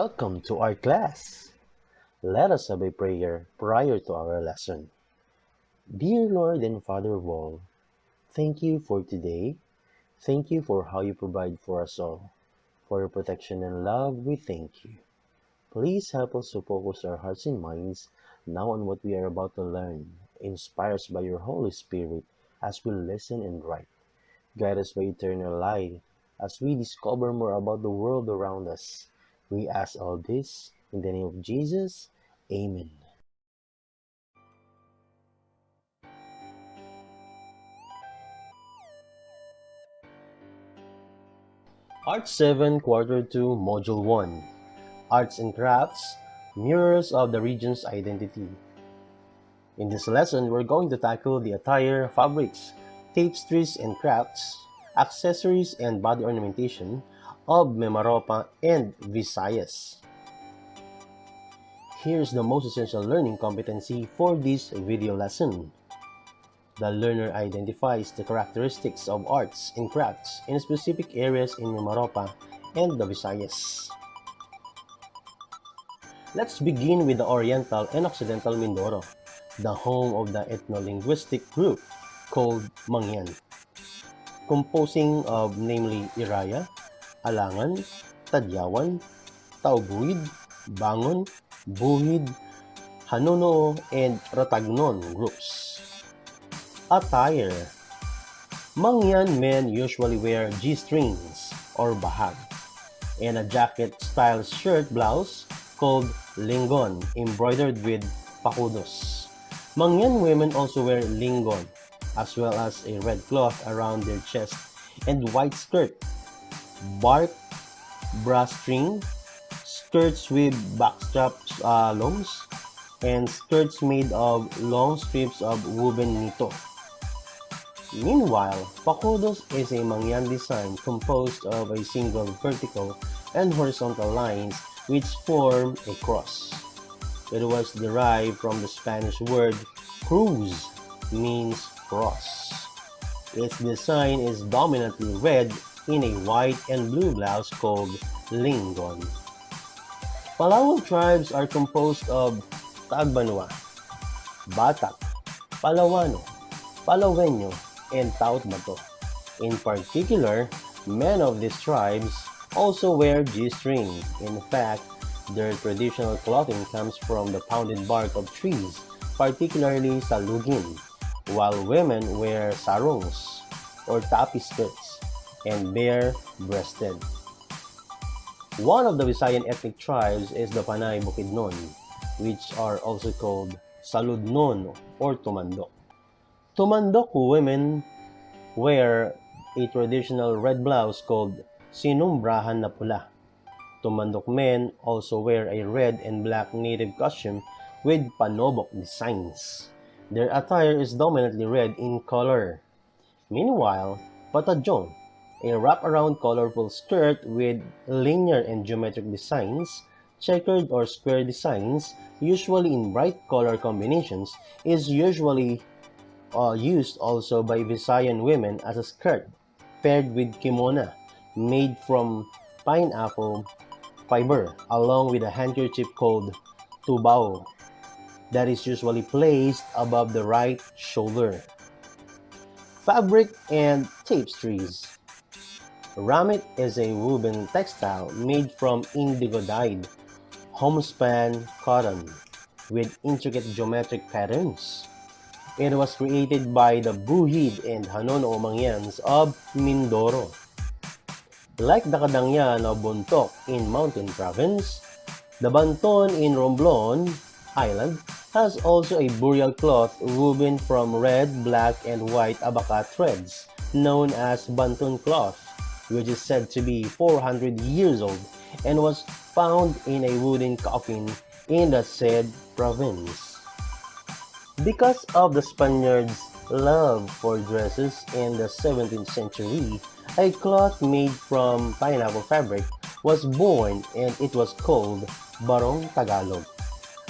Welcome to our class. Let us have a prayer prior to our lesson. Dear Lord and Father of all, thank you for today. Thank you for how you provide for us all. For your protection and love, we thank you. Please help us to focus our hearts and minds now on what we are about to learn. Inspire us by your Holy Spirit as we listen and write. Guide us by eternal light as we discover more about the world around us. We ask all this in the name of Jesus. Amen. Art 7, Quarter 2, Module 1. Arts and Crafts, Mirrors of the Region's Identity. In this lesson, we're going to tackle the attire, fabrics, tapestries and crafts, accessories and body ornamentation of Mimaropa and Visayas. Here's the most essential learning competency for this video lesson. The learner identifies the characteristics of arts and crafts in specific areas in Mimaropa and the Visayas. Let's begin with the Oriental and Occidental Mindoro, the home of the ethno-linguistic group called Mangyan, composing of namely Iraya, Alangan, Tadyawan, Taubuid, Bangon, Buhid, Hanunoo, and Ratagnon groups. Attire. Mangyan men usually wear G-strings or bahag and a jacket-style shirt blouse called lingon embroidered with pakudos. Mangyan women also wear lingon as well as a red cloth around their chest and white skirt, bark, brass string, skirts with backstrap longs, and skirts made of long strips of woven nito. Meanwhile, pakudos is a Mangyan design composed of a single vertical and horizontal lines which form a cross. It was derived from the Spanish word cruz, means cross. Its design is dominantly red in a white and blue blouse called lingon. Palawan tribes are composed of Tagbanwa, Batak, Palawano, Palawenyo, and Tautbato. In particular, men of these tribes also wear G-string. In fact, their traditional clothing comes from the pounded bark of trees, particularly salugin, while women wear sarongs or tapi skirts and bare-breasted. One of the Visayan ethnic tribes is the Panay Bukidnon, which are also called Saludnon or Tumandok. Tumandok women wear a traditional red blouse called sinumbrahan na pula. Tumandok men also wear a red and black native costume with panobok designs. Their attire is dominantly red in color. Meanwhile, Patadjong, a wrap-around colorful skirt with linear and geometric designs, checkered or square designs, usually in bright color combinations, is usually used also by Visayan women as a skirt, paired with kimono, made from pineapple fiber, along with a handkerchief called tubao, that is usually placed above the right shoulder. Fabric and tapestries. Ramit is a woven textile made from indigo-dyed homespun cotton with intricate geometric patterns. It was created by the Buhid and Hanunoo Mangyans of Mindoro. Like the Kadangyan of Bontoc in Mountain Province, the Banton in Romblon Island has also a burial cloth woven from red, black, and white abaca threads known as Banton cloth, which is said to be 400 years old and was found in a wooden coffin in the said province. Because of the Spaniards' love for dresses in the 17th century, a cloth made from pineapple fabric was born and it was called Barong Tagalog.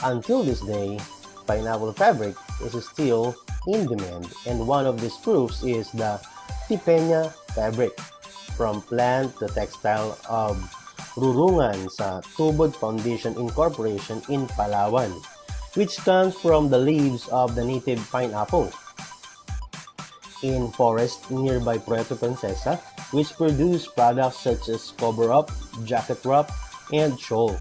Until this day, pineapple fabric is still in demand, and one of these proofs is the Tipenya fabric, from plant to textile of Rurungan sa Tubod Foundation Incorporation in Palawan, which comes from the leaves of the native pineapple. In forest nearby Puerto Princesa, which produce products such as cover up, jacket wrap, and shawl.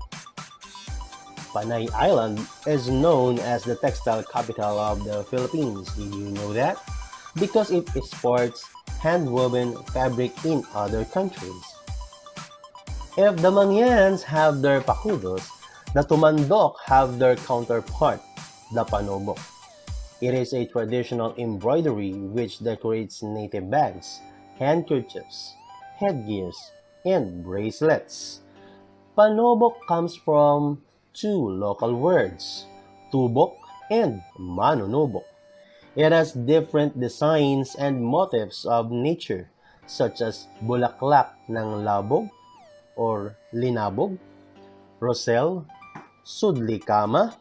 Panay Island is known as the textile capital of the Philippines. Did you know that? Because it exports hand-woven fabric in other countries. If the Mangyans have their pakudos, the Tumandok have their counterpart, the Panobok. It is a traditional embroidery which decorates native bags, handkerchiefs, headgears, and bracelets. Panobok comes from two local words, tubok and manunobok. It has different designs and motifs of nature, such as bulaklak ng labog or linabog, rosel, sudlikama,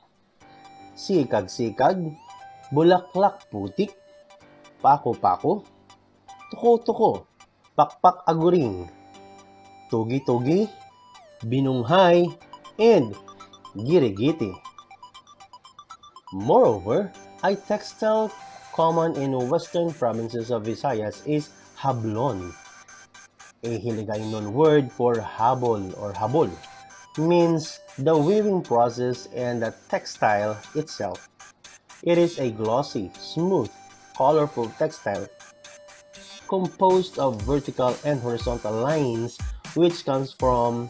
sikag-sikag, bulaklak putik, pako-pako, tuko-tuko, pakpak-aguring, tugi-tugi, binunghay, and giri-giti. Moreover, a textile common in western provinces of Visayas is hablon. A Hiligaynon word for habol or habol means the weaving process and the textile itself. It is a glossy, smooth, colorful textile composed of vertical and horizontal lines which comes from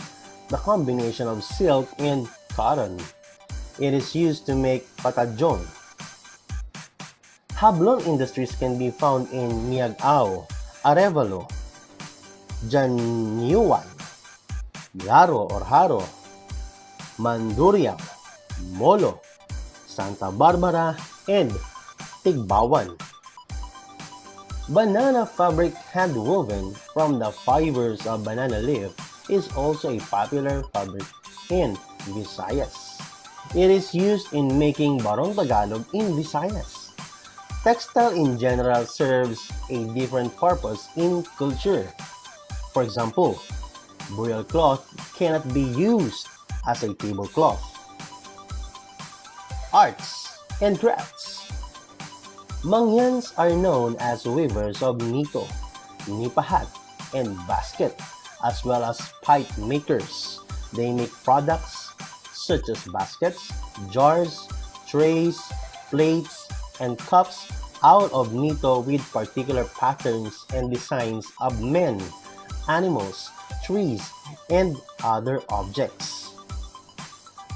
the combination of silk and cotton. It is used to make patadyon. Hablon industries can be found in Miagao, Arevalo, Janyuan, Laro or Haro, Mandurriao, Molo, Santa Barbara, and Tigbawan. Banana fabric hand-woven from the fibers of banana leaf is also a popular fabric in Visayas. It is used in making Barong Tagalog in Visayas. Textile in general serves a different purpose in culture. For example, burial cloth cannot be used as a tablecloth. Arts and crafts. Mangyans are known as weavers of nito, nipahat, and basket, as well as pipe makers. They make products such as baskets, jars, trays, plates, and cups out of nito with particular patterns and designs of men, animals, trees, and other objects.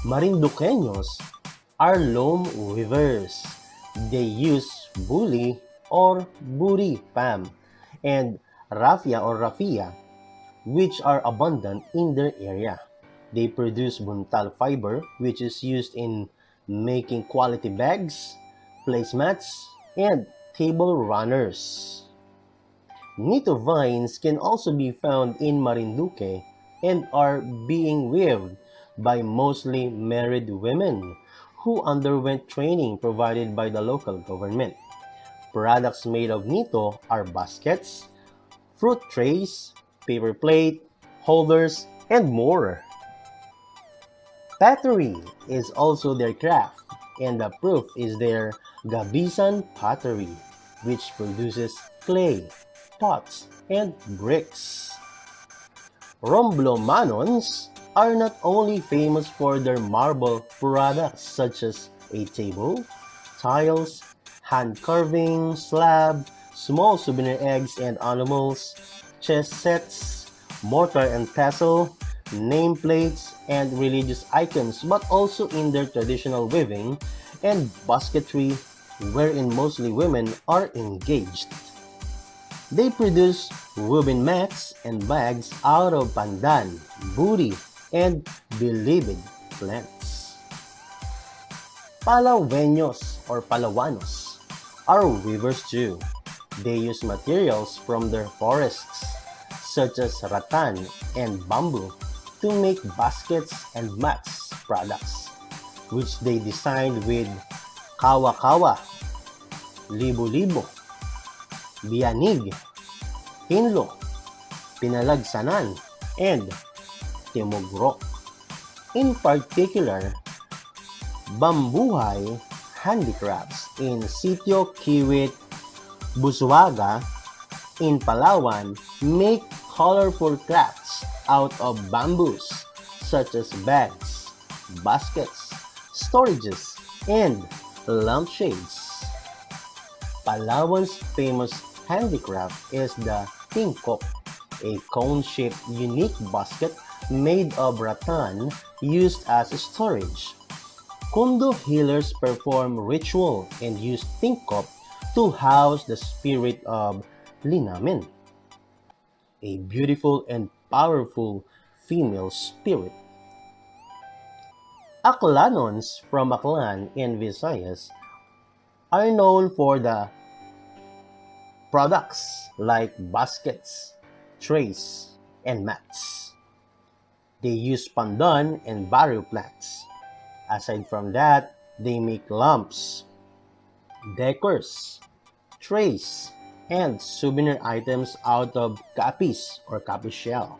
Marinduqueños are loom weavers. They use buli or buri pam and raffia or raffia, which are abundant in their area. They produce buntal fiber, which is used in making quality bags, placemats, and table runners. Nito vines can also be found in Marinduque and are being weaved by mostly married women who underwent training provided by the local government. Products made of nito are baskets, fruit trays, paper plate, holders, and more. Pottery is also their craft, and the proof is their Gabisan pottery, which produces clay, pots, and bricks. Romblomanons are not only famous for their marble products such as a table, tiles, hand carving, slab, small souvenir eggs and animals, chess sets, mortar and pestle, nameplates, and religious icons, but also in their traditional weaving and basketry, wherein mostly women are engaged. They produce woven mats and bags out of pandan, buri, and bilibid plants. Palaweños or Palawanos are weavers too. They use materials from their forests, such as rattan and bamboo, to make baskets and mats products, which they designed with kawa-kawa, libo-libo, biyanig, hinlo, pinalagsanan, and Timog Rock. In particular, Bambuhay handicrafts in Sitio Kiwit, Busuaga, in Palawan make colorful crafts out of bamboos such as bags, baskets, storages, and lampshades. Palawan's famous handicraft is the tingkop, a cone-shaped unique basket made of rattan used as storage. Kundo healers perform ritual and use tingkop to house the spirit of Linamen, a beautiful and powerful female spirit. Aklanons from Aklan in Visayas are known for the products like baskets, trays, and mats. They use pandan and barrio plants. Aside from that, they make lamps, decors, trays, and souvenir items out of kapis or kapi shell.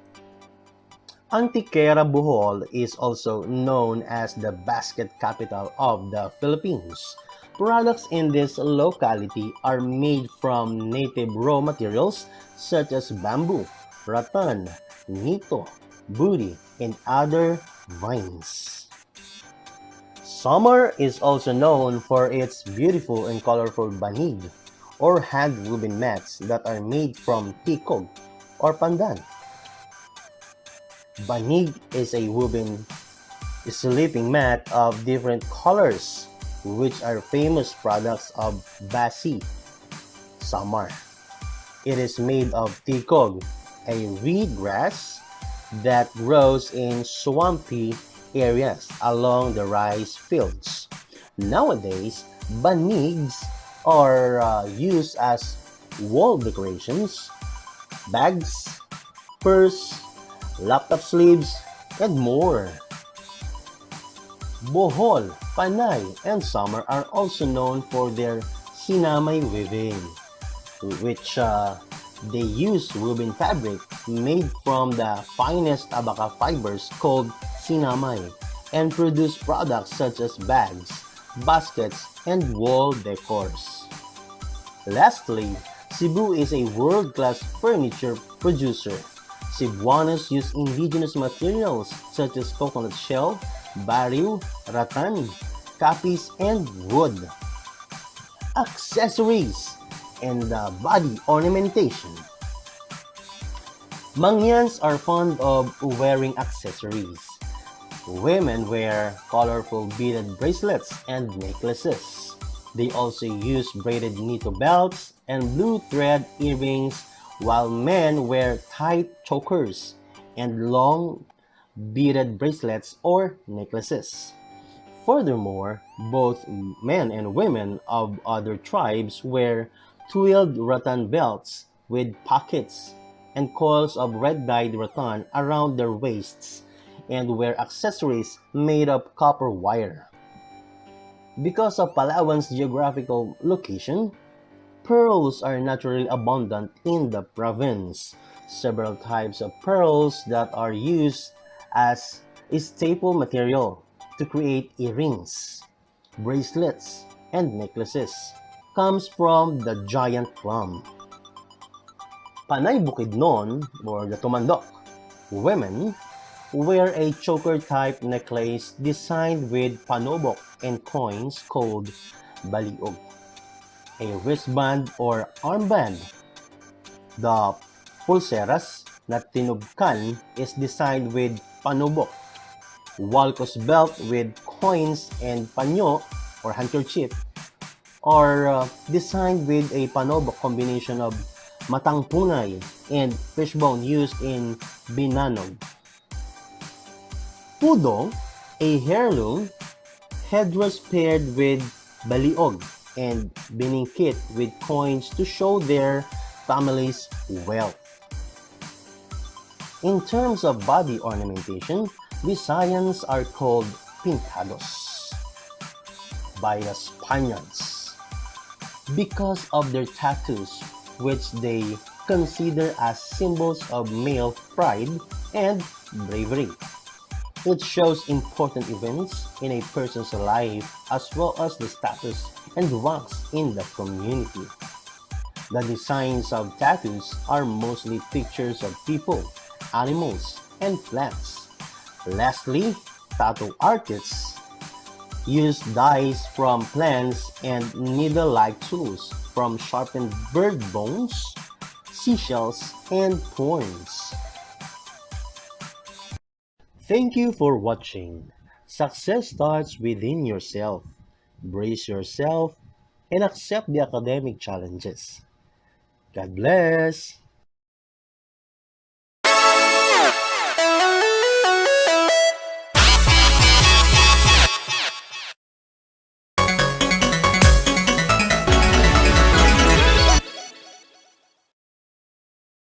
Antiquera Bohol is also known as the basket capital of the Philippines. Products in this locality are made from native raw materials such as bamboo, rattan, nito, budi, and other vines. Samar is also known for its beautiful and colorful banig or hand-woven mats that are made from tikog or pandan. Banig is a woven sleeping mat of different colors, which are famous products of Basi, Samar. It is made of tikog, a reed grass that grows in swampy areas along the rice fields. Nowadays, banigs are used as wall decorations, bags, purse, laptop sleeves, and more. Bohol, Panay, and Samar are also known for their sinamay weaving, which they use woven fabric made from the finest abaca fibers called sinamay and produce products such as bags, baskets, and wall decors. Lastly, Cebu is a world-class furniture producer. Cebuanos use indigenous materials such as coconut shell, baril, rattan, kapis, and wood. Accessories and body ornamentation. Mangyans are fond of wearing accessories. Women wear colorful beaded bracelets and necklaces. They also use braided nito belts and blue thread earrings, while men wear tight chokers and long beaded bracelets or necklaces. Furthermore, both men and women of other tribes wear twilled rattan belts with pockets and coils of red-dyed rattan around their waists and wear accessories made of copper wire. Because of Palawan's geographical location, pearls are naturally abundant in the province. Several types of pearls that are used as a staple material to create earrings, bracelets, and necklaces comes from the giant plum. Panay Bukidnon, or the Tumandok, women wear a choker-type necklace designed with panobok and coins called baliog. A wristband or armband. The pulseras na tinubkan is designed with panobok. Walcos belt with coins and panyo or handkerchief are designed with a panobok combination of matang punay and fishbone used in binanog. Pudo, a heirloom headdress paired with baliog and biningkit with coins to show their family's wealth. In terms of body ornamentation, Visayans are called pintados by the Spaniards because of their tattoos, which they considered as symbols of male pride and bravery. It shows important events in a person's life as well as the status and ranks in the community. The designs of tattoos are mostly pictures of people, animals, and plants. Lastly, tattoo artists use dyes from plants and needle-like tools from sharpened bird bones, seashells, and thorns. Thank you for watching. Success starts within yourself. Brace yourself and accept the academic challenges. God bless.